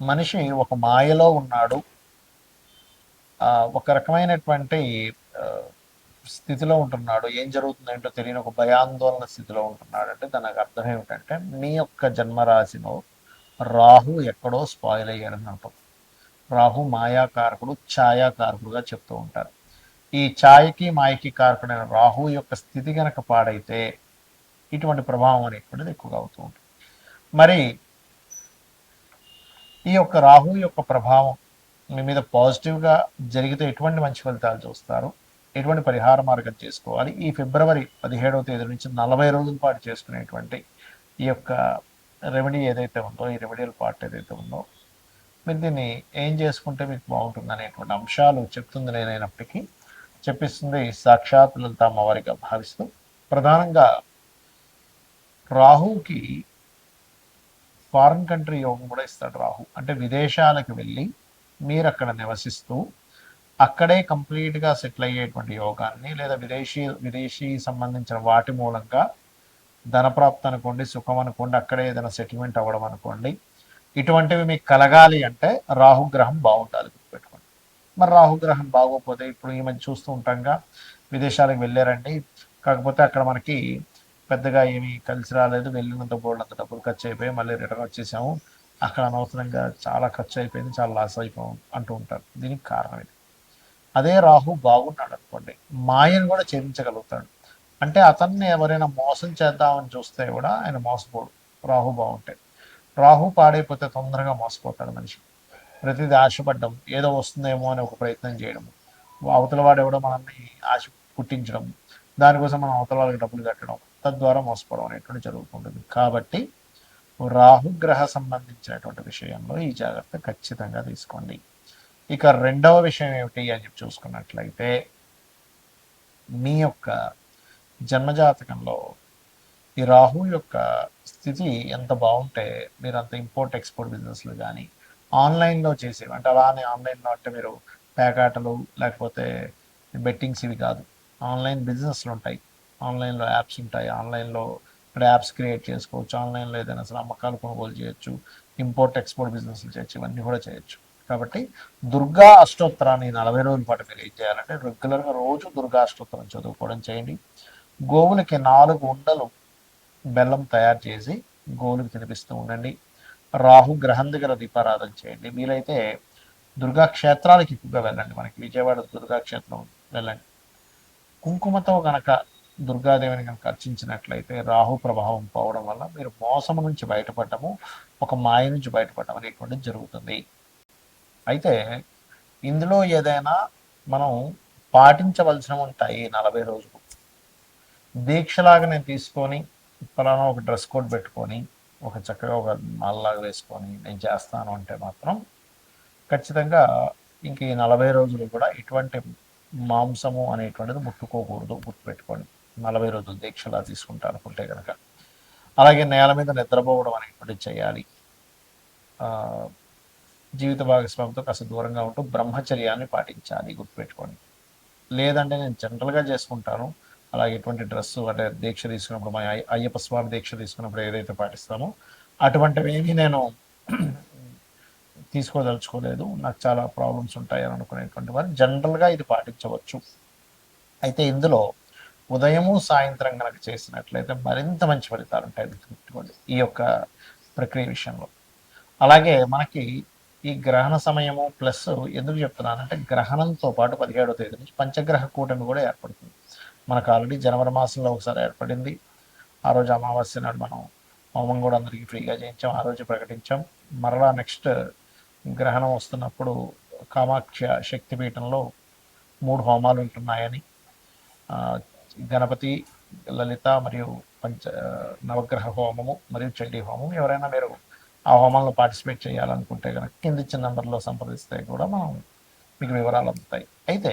మనిషి ఒక మాయలో ఉన్నాడు. ఒక రకమైనటువంటి ఆహ్, స్థితిలో ఉంటున్నాడు. ఏం జరుగుతుందో ఏంటో తెలియని ఒక భయాందోళన స్థితిలో ఉంటున్నాడంటే దానికి అర్థం ఏమిటంటే, మీ యొక్క జన్మరాశిలో రాహు ఎక్కడో స్పాయిల్ అయ్యాడని అర్థం. రాహు మాయాకారకుడు, ఛాయాకారకుడుగా చెప్తూ ఉంటారు. ఈ ఛాయకి, మాయకి కారకుడైన రాహు యొక్క స్థితి గనక పాడైతే ఇటువంటి ప్రభావం అనేటువంటిది ఎక్కువగా అవుతూ ఉంటుంది. మరి ఈ యొక్క రాహు యొక్క ప్రభావం మీ మీద పాజిటివ్గా జరిగితే ఎటువంటి మంచి ఫలితాలు చూస్తారు, ఎటువంటి పరిహార మార్గం చేసుకోవాలి, ఈ ఫిబ్రవరి 17వ తేదీ నుంచి 40 రోజుల పాటు చేసుకునేటువంటి ఈ యొక్క రెమెడీ ఏదైతే ఉందో, ఈ రెమెడియల్ పార్ట్ ఏదైతే ఉందో, మీరు దీన్ని ఏం చేసుకుంటే మీకు బాగుంటుంది అనేటువంటి అంశాలు చెప్తుంది నేనైనప్పటికీ, చెప్పిస్తుంది సాక్షాత్ లలిత అమ్మవారిగా భావిస్తూ, ప్రధానంగా రాహుకి ఫారిన్ కంట్రీ యోగం కూడా ఇస్తాడు రాహు. అంటే విదేశాలకు వెళ్ళి మీరు అక్కడ నివసిస్తూ అక్కడే కంప్లీట్గా సెటిల్ అయ్యేటువంటి యోగాన్ని, లేదా విదేశీ సంబంధించిన వాటి మూలంగా ధనప్రాప్తి అనుకోండి, సుఖం అనుకోండి, అక్కడే ఏదైనా సెటిల్మెంట్ అవ్వడం అనుకోండి, ఇటువంటివి మీకు కలగాలి అంటే రాహుగ్రహం బాగుండాలి, గుర్తుపెట్టుకోండి. మరి రాహుగ్రహం బాగోకపోతే ఇప్పుడు ఈ మధ్య చూస్తూ ఉంటాంగా, విదేశాలకు వెళ్ళారండి, కాకపోతే అక్కడ మనకి పెద్దగా ఏమీ కలిసి రాలేదు, వెళ్ళినంత బోర్డంత డబ్బులు ఖర్చు అయిపోయి మళ్ళీ రిటర్న్ వచ్చేసాము, అక్కడ అనవసరంగా చాలా ఖర్చు అయిపోయింది, చాలా లాస్ అయిపోయాం అంటూ ఉంటారు. దీనికి కారణం ఇది. అదే రాహు బాగున్నాడు అనుకోండి, మాయను కూడా ఛేదించగలుగుతాడు. అంటే అతన్ని ఎవరైనా మోసం చేద్దామని చూస్తే కూడా ఆయన మోసపోడు, రాహు బాగుంటే. రాహు పాడైపోతే తొందరగా మోసపోతాడు మనిషి. ప్రతిదీ ఆశపడ్డం, ఏదో వస్తుందేమో అని ఒక ప్రయత్నం చేయడం, అవతల వాడు ఎవడో మనల్ని ఆశ పుట్టించడం, దానికోసం మనం అవతల వాళ్ళకి డబ్బులు కట్టడం, తద్వారా మోసపోవడం అనేటువంటి జరుగుతుంటుంది. కాబట్టి రాహుగ్రహ సంబంధించినటువంటి విషయంలో ఈ జాగ్రత్త ఖచ్చితంగా తీసుకోండి. ఇక రెండవ విషయం ఏమిటి అని చెప్పి చూసుకున్నట్లయితే, మీ యొక్క జన్మజాతకంలో ఈ రాహు యొక్క స్థితి ఎంత బాగుంటే మీరు అంత ఇంపోర్ట్ ఎక్స్పోర్ట్ బిజినెస్లు కానీ ఆన్లైన్లో చేసేవి, అంటే అలానే ఆన్లైన్లో అంటే మీరు పేకాటలు లేకపోతే బెట్టింగ్స్ ఇవి కాదు, ఆన్లైన్ బిజినెస్లు ఉంటాయి, ఆన్లైన్లో యాప్స్ ఉంటాయి, ఆన్లైన్లో యాప్స్ క్రియేట్ చేసుకోవచ్చు, ఆన్లైన్లో ఏదైనా అసలు అమ్మకాలు కొనుగోలు చేయొచ్చు, ఇంపోర్ట్ ఎక్స్పోర్ట్ బిజినెస్లు చేయొచ్చు, ఇవన్నీ కూడా చేయొచ్చు. కాబట్టి దుర్గా అష్టోత్తరాన్ని 40 రోజుల పాటు మీరు ఏం చేయాలంటే రెగ్యులర్గా రోజు దుర్గా అష్టోత్తరం చదువుకోవడం చేయండి. గోవులకి 4 ఉండలు బెల్లం తయారు చేసి గోవులకు తినిపిస్తూ ఉండండి. రాహు గ్రహం దగ్గర దీపారాధన చేయండి. వీలైతే దుర్గా క్షేత్రాలకు ఎక్కువగా వెళ్ళండి. మనకి విజయవాడ దుర్గా క్షేత్రం వెళ్ళండి. కుంకుమతో గనక దుర్గాదేవిని కనుక అర్చించినట్లయితే రాహు ప్రభావం పోవడం వల్ల మీరు మోసము నుంచి బయటపడటము, ఒక మాయ నుంచి బయటపడటం అనేటువంటిది జరుగుతుంది. అయితే ఇందులో ఏదైనా మనం పాటించవలసినవి ఉంటాయి. 40 రోజులు దీక్షలాగా నేను తీసుకొని ఫలానా ఒక డ్రెస్ కోడ్ పెట్టుకొని ఒక చక్కగా ఒక మాలలాగా వేసుకొని నేను చేస్తాను అంటే మాత్రం ఖచ్చితంగా ఇంక ఈ 40 రోజులు కూడా ఇటువంటి మాంసము అనేటువంటిది ముట్టుకోకూడదు, గుర్తుపెట్టుకోండి. 40 రోజులు దీక్షలా తీసుకుంటా అనుకుంటే కనుక. అలాగే నేల మీద నిద్రపోవడం అనేటువంటిది చేయాలి. జీవిత భాగస్వామితో కాస్త దూరంగా ఉంటూ బ్రహ్మచర్యాన్ని పాటించాలి, గుర్తుపెట్టుకోండి. లేదంటే నేను జనరల్గా చేసుకుంటాను, అలాగే ఎటువంటి డ్రెస్సు అంటే దీక్ష తీసుకున్నప్పుడు మా అయ్యప్ప స్వామి దీక్ష తీసుకున్నప్పుడు ఏదైతే పాటిస్తామో అటువంటివి ఏమీ నేను తీసుకోదలుచుకోలేదు, నాకు చాలా ప్రాబ్లమ్స్ ఉంటాయి అని అనుకునేటువంటి వారు జనరల్గా ఇది పాటించవచ్చు. అయితే ఇందులో ఉదయము సాయంత్రం కనుక చేసినట్లయితే మరింత మంచి ఫలితాలు ఉంటాయి, గుర్తుపెట్టుకోండి ఈ యొక్క ప్రక్రియ విషయంలో. అలాగే మనకి ఈ గ్రహణ సమయము ప్లస్ ఎందుకు చెప్తున్నానంటే, గ్రహణంతో పాటు 17వ తేదీ నుంచి పంచగ్రహ కూటమి కూడా ఏర్పడుతుంది. మనకు ఆల్రెడీ జనవరి మాసంలో ఒకసారి ఏర్పడింది. ఆ రోజు అమావాస్య నాడు మనం హోమం కూడా అందరికీ ఫ్రీగా చేయించాం, ఆ రోజు ప్రకటించాం. మరలా నెక్స్ట్ గ్రహణం వస్తున్నప్పుడు కామాఖ్య శక్తిపీఠంలో 3 హోమాలు ఉంటున్నాయని, గణపతి, లలిత మరియు నవగ్రహ హోమము మరియు చండీ హోమం. ఎవరైనా మీరు ఆ హోమంలో పార్టిసిపేట్ చేయాలనుకుంటే కనుక కింద ఇచ్చిన నెంబర్లో సంప్రదిస్తే కూడా మనం మీకు వివరాలు అందుతాయి. అయితే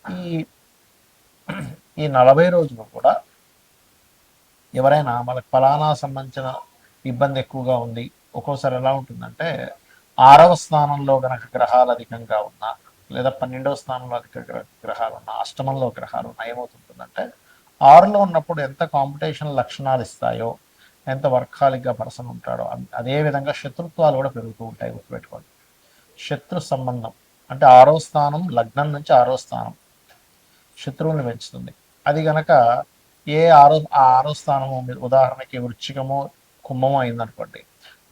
ఈ ఈ 40 రోజులు కూడా ఎవరైనా మనకు ఫలానా సంబంధించిన ఇబ్బంది ఎక్కువగా ఉంది, ఒక్కోసారి ఎలా ఉంటుందంటే 6వ స్థానంలో కనుక గ్రహాలు అధికంగా ఉన్నా, లేదా 12వ స్థానంలో అధిక గ్రహాలు ఉన్నా, అష్టమంలో గ్రహాలు ఉన్నా ఏమవుతుంటుందంటే 6లో ఉన్నప్పుడు ఎంత కాంపిటీషన్ లక్షణాలు ఇస్తాయో ఎంత వర్కాలిక్గా పర్సన్ ఉంటాడో అదే విధంగా శత్రుత్వాలు కూడా పెరుగుతూ ఉంటాయి, గుర్తుపెట్టుకోండి. శత్రు సంబంధం అంటే 6వ స్థానం, లగ్నం నుంచి 6వ స్థానం శత్రువుని పెంచుతుంది. అది గనక ఆ 6వ స్థానము మీరు ఉదాహరణకి వృశ్చికము, కుంభము అయిందనుకోండి,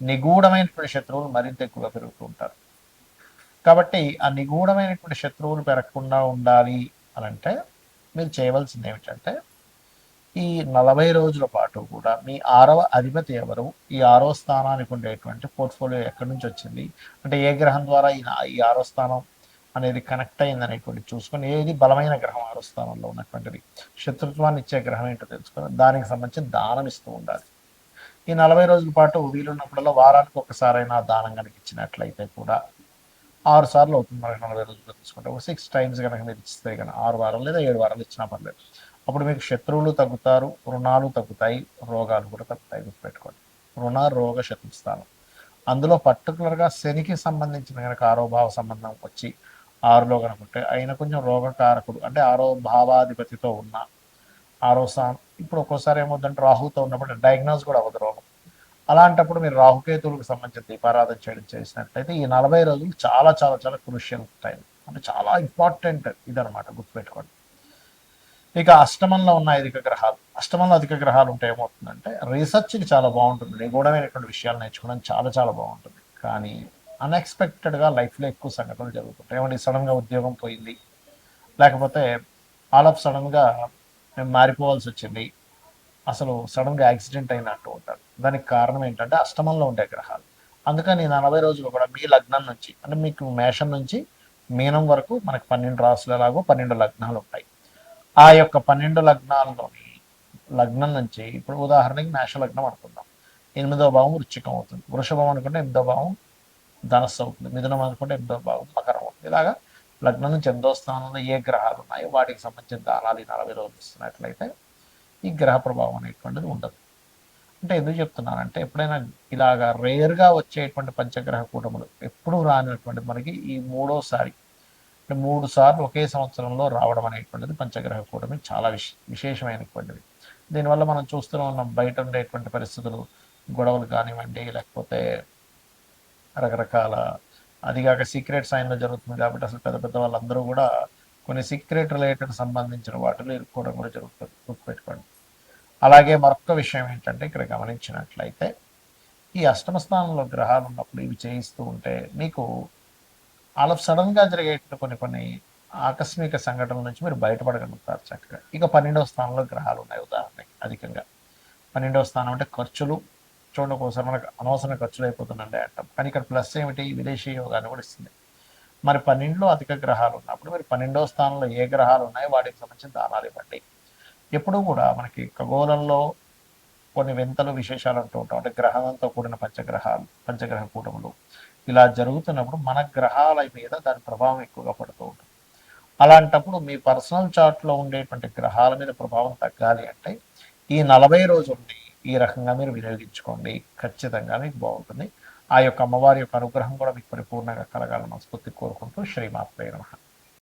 నిగూఢమైనటువంటి శత్రువులు మరింత ఎక్కువగా పెరుగుతూ ఉంటారు. కాబట్టి ఆ నిగూఢమైనటువంటి శత్రువులు పెరగకుండా ఉండాలి అని అంటే మీరు చేయవలసింది ఏమిటంటే, ఈ 40 రోజుల పాటు కూడా మీ 6వ అధిపతి ఎవరు, ఈ 6వ స్థానానికి ఉండేటువంటి పోర్ట్ఫోలియో ఎక్కడి నుంచి వచ్చింది, అంటే ఏ గ్రహం ద్వారా ఈ 6వ స్థానం అనేది కనెక్ట్ అయింది అనేటువంటి చూసుకొని, ఏది బలమైన గ్రహం 6వ స్థానంలో ఉన్నటువంటిది, శత్రుత్వాన్ని ఇచ్చే గ్రహం ఏంటో తెలుసుకొని దానికి సంబంధించి దానం ఇస్తూ ఉండాలి. ఈ 40 రోజుల పాటు వీలున్నప్పుడల్లా వారానికి ఒకసారైనా దానం కనుక ఇచ్చినట్లయితే కూడా 6 సార్లు అవుతుంది మనకి 40 రోజుల్లో తీసుకుంటే. ఒక 6 టైమ్స్ కనుక మీరు ఇస్తే కనుక 6 వారాలు లేదా 7 వారాలు ఇచ్చినా పర్లేదు. అప్పుడు మీకు శత్రువులు తగ్గుతారు, రుణాలు తగ్గుతాయి, రోగాలు కూడా తగ్గుతాయి, గుర్తుపెట్టుకోండి. రుణ రోగ శత్రుస్థానం అందులో పర్టికులర్గా శనికి సంబంధించిన కనుక 6వ భావ సంబంధం వచ్చి 6లో కనుకుంటే ఆయన కొంచెం రోగకారకుడు, అంటే 6వ భావాధిపతితో ఉన్న 6వ స్థానం. ఇప్పుడు ఒక్కోసారి ఏమవుతుందంటే రాహుతో ఉన్నప్పుడు డయాగ్నోస్ కూడా అవ్వదు రోగం. అలాంటప్పుడు మీరు రాహుకేతువులకు సంబంధించిన దీపారాధన చేయడం చేసినట్లయితే ఈ 40 రోజులు చాలా చాలా చాలా క్రూషియల్ టైం, అంటే చాలా ఇంపార్టెంట్ ఇదనమాట, గుర్తుపెట్టుకోండి. ఇక అష్టమంలో ఉన్న అష్టమంలో అధిక గ్రహాలు ఉంటే ఏమవుతుందంటే రీసెర్చ్కి చాలా బాగుంటుంది, నిగూఢమైనటువంటి విషయాలు నేర్చుకోవడం చాలా చాలా బాగుంటుంది. కానీ అన్ఎక్స్పెక్టెడ్గా లైఫ్లో ఎక్కువ సంఘటనలు జరుగుతుంటాయి. ఏమంటే సడన్గా ఉద్యోగం పోయింది, లేకపోతే ఆల్ ఆఫ్ సడన్గా మేము మారిపోవాల్సి వచ్చింది, అసలు సడన్గా యాక్సిడెంట్ అయినట్టు ఉంటారు. దానికి కారణం ఏంటంటే అష్టమంలో ఉండే గ్రహాలు. అందుకని 40 రోజులు కూడా మీ లగ్నం నుంచి, అంటే మీకు మేషం నుంచి మీనం వరకు మనకి 12 రాసులు ఎలాగో 12 లగ్నాలు ఉంటాయి. ఆ యొక్క 12 లగ్నాల్లోని లగ్నం నుంచి ఇప్పుడు ఉదాహరణకి మేష లగ్నం అనుకుందాం, 8వ భావం వృశ్చికం అవుతుంది, వృషభం అనుకుంటే 8వ భావం ధనస్సు అవుతుంది, మిథునం అనుకుంటే 8వ భావం మకరం అవుతుంది. ఇలాగా లగ్నం నుంచి 8వ స్థానంలో ఏ గ్రహాలు ఉన్నాయో వాటికి సంబంధించిన దానాలు 40 రోజులు ఇస్తున్నట్లయితే ఈ గ్రహ ప్రభావం అనేటువంటిది ఉండదు. అంటే ఎందుకు చెప్తున్నానంటే ఎప్పుడైనా ఇలాగా రేర్గా వచ్చేటువంటి పంచగ్రహ కూటములు ఎప్పుడూ రానటువంటి మనకి ఈ మూడోసారి, అంటే 3 సార్లు ఒకే సంవత్సరంలో రావడం అనేటువంటిది పంచగ్రహ కూటమి చాలా విశేషమైనటువంటిది. దీనివల్ల మనం చూస్తూనే ఉన్నాం, బయట ఉండేటువంటి పరిస్థితులు, గొడవలు కానివ్వండి, లేకపోతే రకరకాల, అదిగాక సీక్రెట్ సైన్లో జరుగుతుంది కాబట్టి అసలు పెద్ద పెద్ద వాళ్ళందరూ కూడా కొన్ని సీక్రెట్ రిలేటెడ్ సంబంధించిన వాటిలో ఇరుక్కోవడం కూడా జరుగుతుంది, గుర్తుపెట్టుకోండి. అలాగే మరొక విషయం ఏంటంటే ఇక్కడ గమనించినట్లయితే ఈ అష్టమ స్థానంలో గ్రహాలు ఉన్నప్పుడు ఇవి చేయిస్తూ ఉంటే మీకు అలా సడన్గా జరిగే కొన్ని కొన్ని ఆకస్మిక సంఘటనల నుంచి మీరు బయటపడగలుగుతారు చక్కగా. ఇక 12వ స్థానంలో గ్రహాలు ఉన్నాయి ఉదాహరణకి అధికంగా. 12వ స్థానం అంటే ఖర్చులు, చూడండి ఒక్కోసారి మనకు అనవసర ఖర్చులు అయిపోతుందండి అంటాం, కానీ ఇక్కడ ప్లస్ ఏమిటి, విదేశీ యోగాన్ని కూడా ఇస్తుంది. మరి 12లో అధిక గ్రహాలు ఉన్నప్పుడు మీరు 12వ స్థానంలో ఏ గ్రహాలు ఉన్నాయో వాటికి సంబంధించిన దానాలు ఇవ్వండి. ఎప్పుడూ కూడా మనకి ఖగోళంలో కొన్ని వింతలు విశేషాలు అంటూ ఉంటాం, అంటే గ్రహంతో కూడిన పంచగ్రహ కూటములు ఇలా జరుగుతున్నప్పుడు మన గ్రహాల మీద దాని ప్రభావం ఎక్కువగా పడుతూ ఉంటుంది. అలాంటప్పుడు మీ పర్సనల్ చార్ట్లో ఉండేటువంటి గ్రహాల మీద ప్రభావం తగ్గాలి అంటే ఈ 40 రోజుల్ని ఈ రకంగా మీరు వినియోగించుకోండి, ఖచ్చితంగా మీకు బాగుంటుంది. ఆ యొక్క అమ్మవారి యొక్క అనుగ్రహం కూడా మీకు పరిపూర్ణంగా కలగాలని మనస్ఫూర్తి కోరుకుంటూ శ్రీమాత్రే నమః.